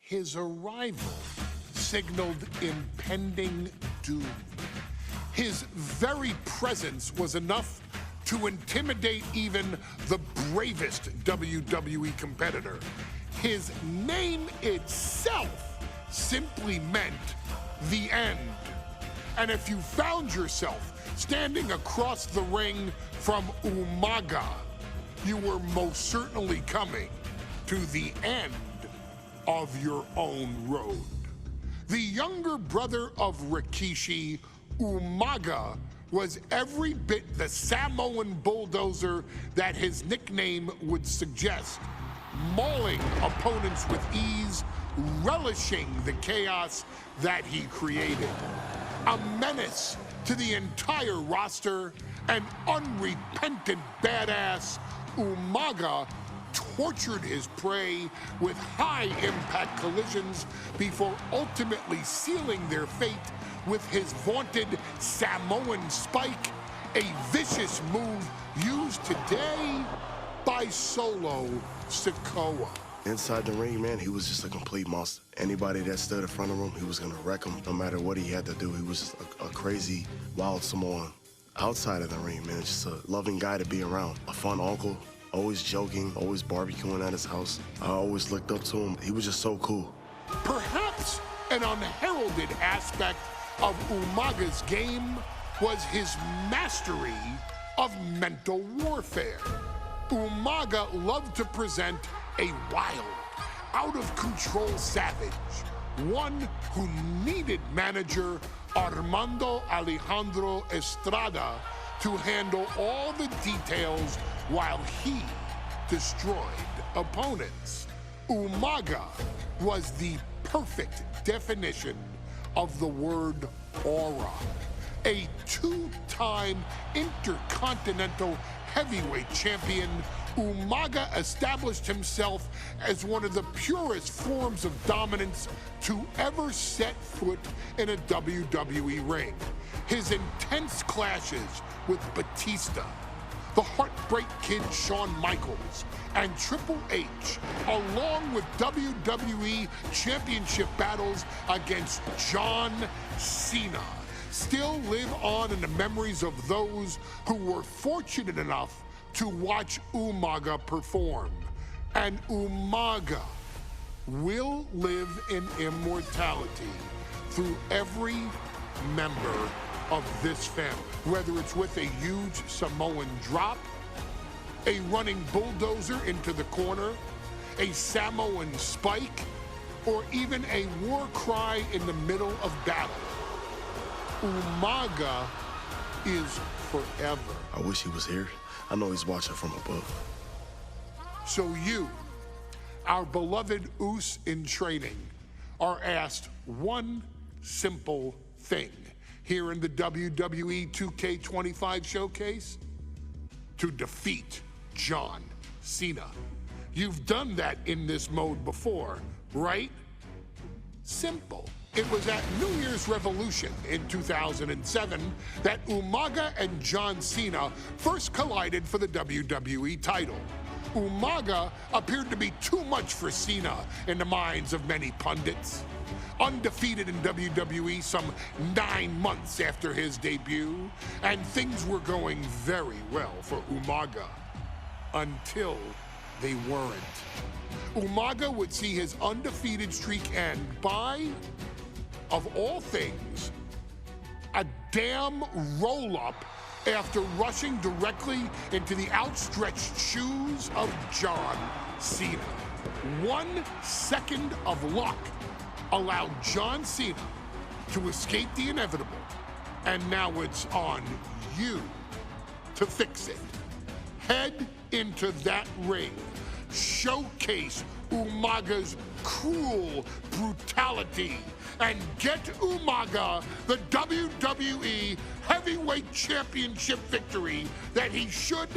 His arrival signaled impending doom. His very presence was enough to intimidate even the bravest WWE competitor. His name itself simply meant the end. And if you found yourself standing across the ring from Umaga, you were most certainly coming to the end of your own road. The younger brother of Rikishi, Umaga, was every bit the Samoan bulldozer that his nickname would suggest, mauling opponents with ease, relishing the chaos that he created. A menace to the entire roster, an unrepentant badass, Umaga tortured his prey with high-impact collisions before ultimately sealing their fate with his vaunted Samoan spike, a vicious move used today by Solo Sikoa. Inside the ring, man, he was just a complete monster. Anybody that stood in front of him, he was gonna wreck him no matter what he had to do. He was just a crazy, wild Samoan. Outside of the ring, man, just a loving guy to be around. A fun uncle, always joking, always barbecuing at his house. I always looked up to him. He was just so cool. Perhaps an unheralded aspect of Umaga's game was his mastery of mental warfare. Umaga loved to present a wild, out-of-control savage, one who needed manager Armando Alejandro Estrada to handle all the details while he destroyed opponents. Umaga was the perfect definition of the word aura. A two-time intercontinental heavyweight champion, Umaga established himself as one of the purest forms of dominance to ever set foot in a WWE ring. His intense clashes with Batista, the Heartbreak Kid Shawn Michaels, and Triple H, along with WWE Championship battles against John Cena, still live on in the memories of those who were fortunate enough to watch Umaga perform. And Umaga will live in immortality through every member of this family, whether it's with a huge Samoan drop, a running bulldozer into the corner, a Samoan spike, or even a war cry in the middle of battle. Umaga is forever. I wish he was here. I know he's watching from above. So you, our beloved Us in training, are asked one simple thing here in the WWE 2K25 showcase: to defeat John Cena. You've done that in this mode before, right? Simple. It was at New Year's Revolution in 2007 that Umaga and John Cena first collided for the WWE title. Umaga appeared to be too much for Cena in the minds of many pundits. Undefeated in WWE some 9 months after his debut, and things were going very well for Umaga. Until they weren't. Umaga would see his undefeated streak end by, of all things, a damn roll-up after rushing directly into the outstretched shoes of John Cena. 1 second of luck allowed John Cena to escape the inevitable, and now it's on you to fix it. Head into that ring, showcase Umaga's cruel brutality, and get Umaga the WWE Heavyweight Championship victory that he should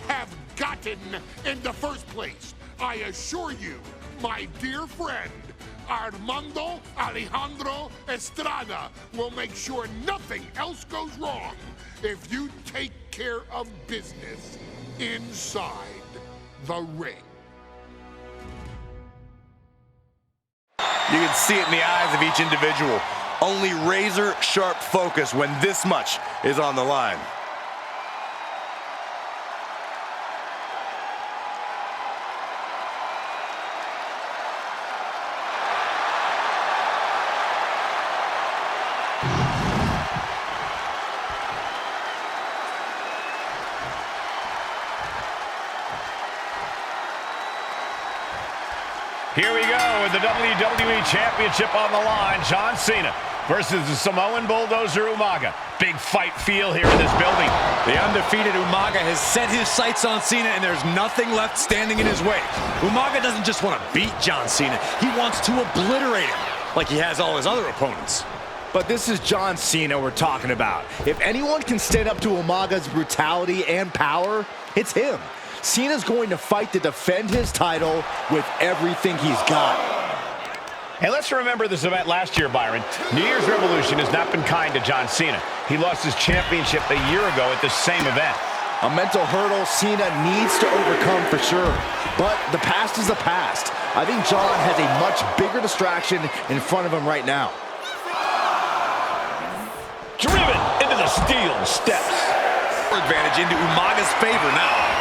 have gotten in the first place. I assure you, my dear friend, Armando Alejandro Estrada will make sure nothing else goes wrong if you take care of business inside the ring. You can see it in the eyes of each individual. Only razor-sharp focus when this much is on the line. Here we go with the WWE Championship on the line. John Cena versus the Samoan Bulldozer Umaga. Big fight feel here in this building. The undefeated Umaga has set his sights on Cena, and there's nothing left standing in his way. Umaga doesn't just want to beat John Cena. He wants to obliterate him like he has all his other opponents. But this is John Cena we're talking about. If anyone can stand up to Umaga's brutality and power, it's him. Cena's going to fight to defend his title with everything he's got. And let's remember this event last year, Byron. New Year's Revolution has not been kind to John Cena. He lost his championship a year ago at the same event. A mental hurdle Cena needs to overcome for sure. But the past is the past. I think John has a much bigger distraction in front of him right now. Driven into the steel steps. Advantage into Umaga's favor now.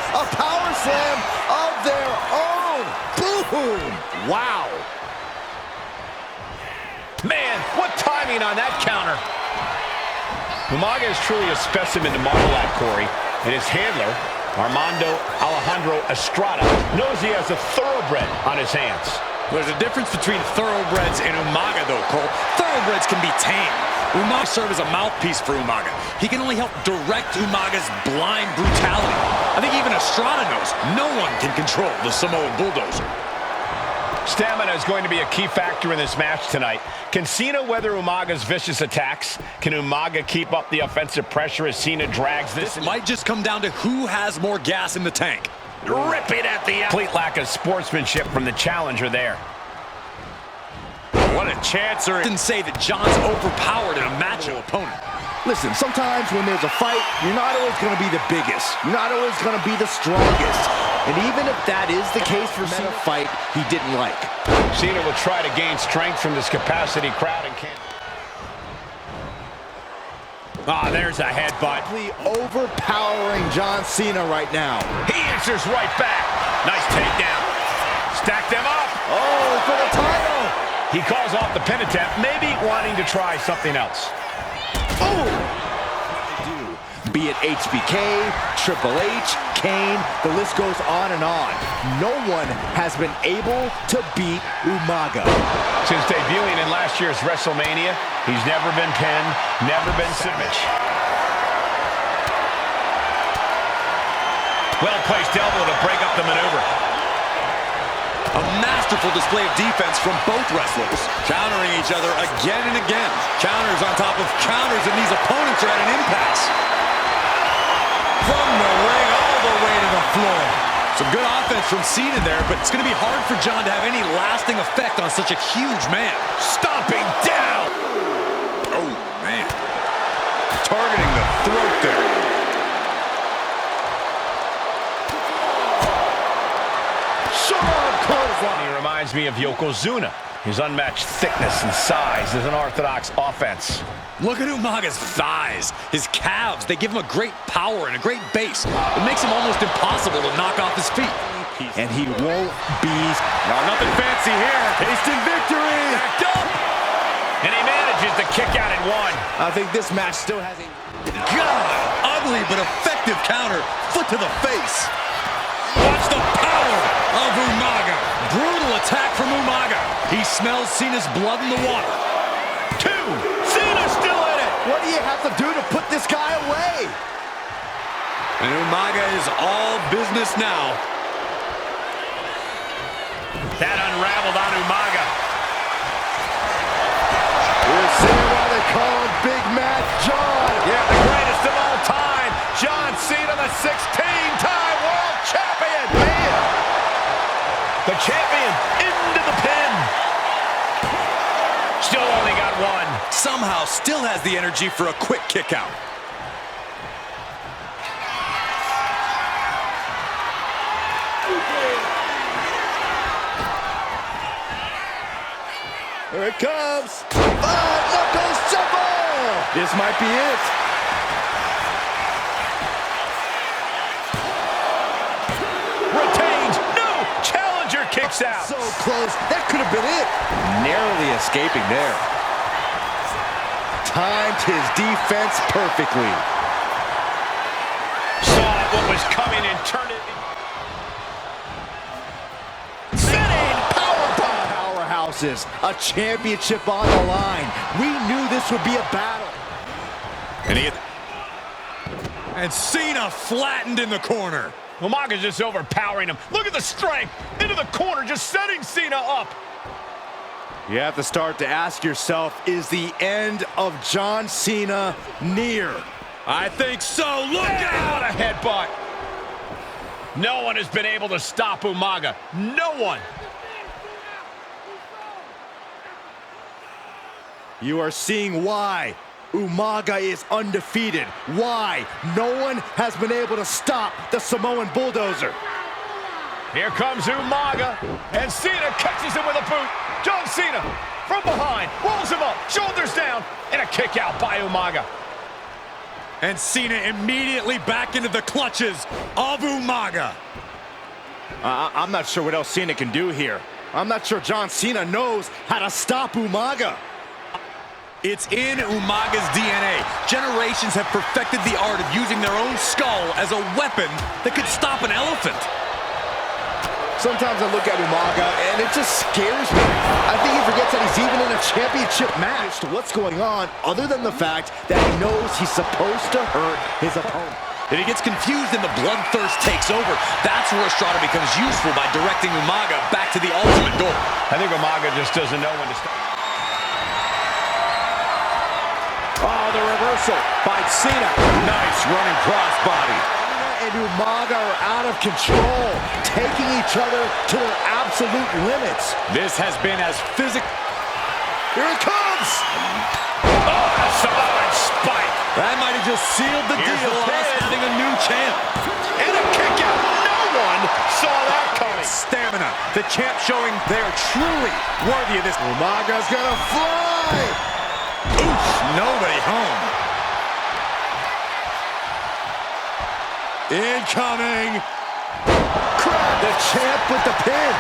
A power slam of their own. Boom! Wow. Man, what timing on that counter. Umaga is truly a specimen to marvel at, Corey. And his handler, Armando Alejandro Estrada, knows he has a thoroughbred on his hands. There's a difference between thoroughbreds and Umaga, though, Cole. Thoroughbreds can be tamed. Umaga serves as a mouthpiece for Umaga. He can only help direct Umaga's blind brutality. I think even Estrada knows no one can control the Samoan Bulldozer. Stamina is going to be a key factor in this match tonight. Can Cena weather Umaga's vicious attacks? Can Umaga keep up the offensive pressure as Cena drags this? This might just come down to who has more gas in the tank. Rip it at the complete lack of sportsmanship from the challenger there. What a chancer. Didn't say that John's overpowered in a matchup opponent. Listen, sometimes when there's a fight, you're not always going to be the biggest. You're not always going to be the strongest. And even if that is the case for Cena, fight he didn't like. Cena will try to gain strength from this capacity crowd and can't. Ah, there's a headbutt. Overpowering John Cena right now. He answers right back. Nice takedown. Stack them up. Oh, for the title. He calls off the pin attempt, maybe wanting to try something else. Oh! Be it HBK, Triple H, Kane, the list goes on and on. No one has been able to beat Umaga. Since debuting in last year's WrestleMania, he's never been pinned, never been submission. Well-placed elbow to break up the maneuver. A masterful display of defense from both wrestlers, countering each other again and again. Counters on top of counters, and these opponents are at an impasse. From the ring all the way to the floor. Some good offense from Cena there, but it's going to be hard for John to have any lasting effect on such a huge man. Stomping down. Oh, man. Targeting the throat there. He reminds me of Yokozuna. His unmatched thickness and size is an orthodox offense. Look at Umaga's thighs, his calves. They give him a great power and a great base. It makes him almost impossible to knock off his feet. And he won't be... No, nothing fancy here. Instant victory. Backed up. And he manages to kick out at one. I think this match still has a... God, ugly but effective counter. Foot to the face. Watch the power of Umaga. Brutal attack from Umaga. He smells Cena's blood in the water. Two. Cena's still in it. What do you have to do to put this guy away? And Umaga is all business now. That unraveled on Umaga. We're seeing why they call him Big Mac John. Yeah, the greatest of all time. John Cena, the 16-time world champion. Man. The champion into the pin. Still only got one. Somehow still has the energy for a quick kick out. Here it comes. Knuckles shuffle. This might be it. Retains. No. Challenger kicks out. So close. That could have been it. Narrowly escaping there. Timed his defense perfectly. Saw what was coming and turned it. Powerhouses, a championship on the line. We knew this would be a battle. And Cena flattened in the corner. Umaga's just overpowering him. Look at the strength. Into the corner, just setting Cena up. You have to start to ask yourself, is the end of John Cena near? I think so. Look out! What a headbutt. No one has been able to stop Umaga. No one. You are seeing why Umaga is undefeated. Why no one has been able to stop the Samoan bulldozer. Here comes Umaga, and Cena catches him with a boot. John Cena from behind, rolls him up, shoulders down, and a kick out by Umaga. And Cena immediately back into the clutches of Umaga. I'm not sure what else Cena can do here. I'm not sure John Cena knows how to stop Umaga. It's in Umaga's DNA. Generations have perfected the art of using their own skull as a weapon that could stop an elephant. Sometimes I look at Umaga and it just scares me. I think he forgets that he's even in a championship match. What's going on other than the fact that he knows he's supposed to hurt his opponent. If he gets confused and the bloodthirst takes over, that's where Estrada becomes useful by directing Umaga back to the ultimate goal. I think Umaga just doesn't know when to stop. Oh, the reversal by Cena. Nice running crossbody. Cena and Umaga are out of control, taking each other to their absolute limits. This has been as physical. Here it comes! Oh, a Samoan spike. That might have just sealed the Here's deal the on us pin. having a new champ. And a kick out. No one saw that coming. Stamina. The champ showing they are truly worthy of this. Umaga's gonna fly! Oof, nobody home. Incoming. Crab the champ with the pin.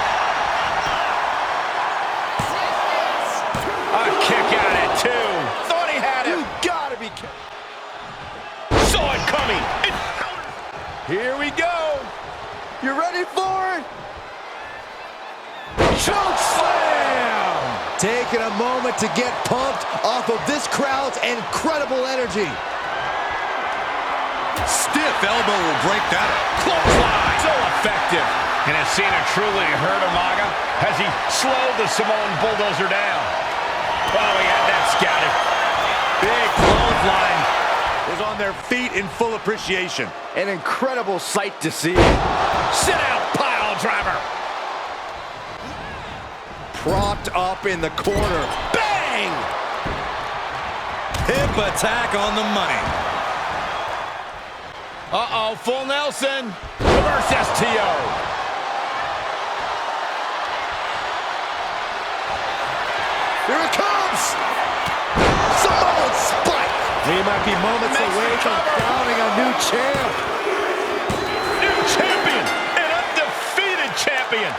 A kick out at two. Thought he had You it. gotta be kidding. Saw it coming. Here we go. You ready for it? Choke slam! Taking a moment to get pumped off of this crowd's incredible energy. Stiff elbow will break that up. Clothesline. So effective. And has Cena truly hurt Umaga? Has he slowed the Samoan bulldozer down? Oh, he had that scouted. Big clothesline. Was on their feet in full appreciation. An incredible sight to see. Sit out, pile driver. Propped up in the corner. Bang! Hip attack on the money. Uh-oh, full Nelson. Reverse STO. Here it comes! Samoan spike! We might be moments away from crowning a new champ. New champion! An undefeated champion!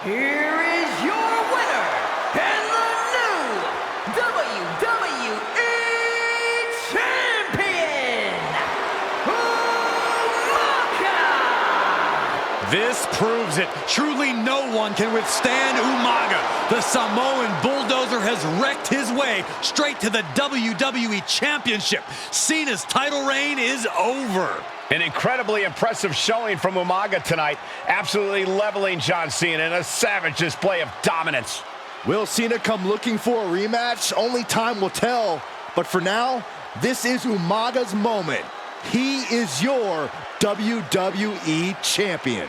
Here is your winner, and the new WWE Champion, Umaga! This proves it. Truly no one can withstand Umaga. The Samoan bulldozer has wrecked his way straight to the WWE Championship. Cena's title reign is over. An incredibly impressive showing from Umaga tonight, absolutely leveling John Cena in a savage display of dominance. Will Cena come looking for a rematch? Only time will tell. But for now, this is Umaga's moment. He is your WWE Champion.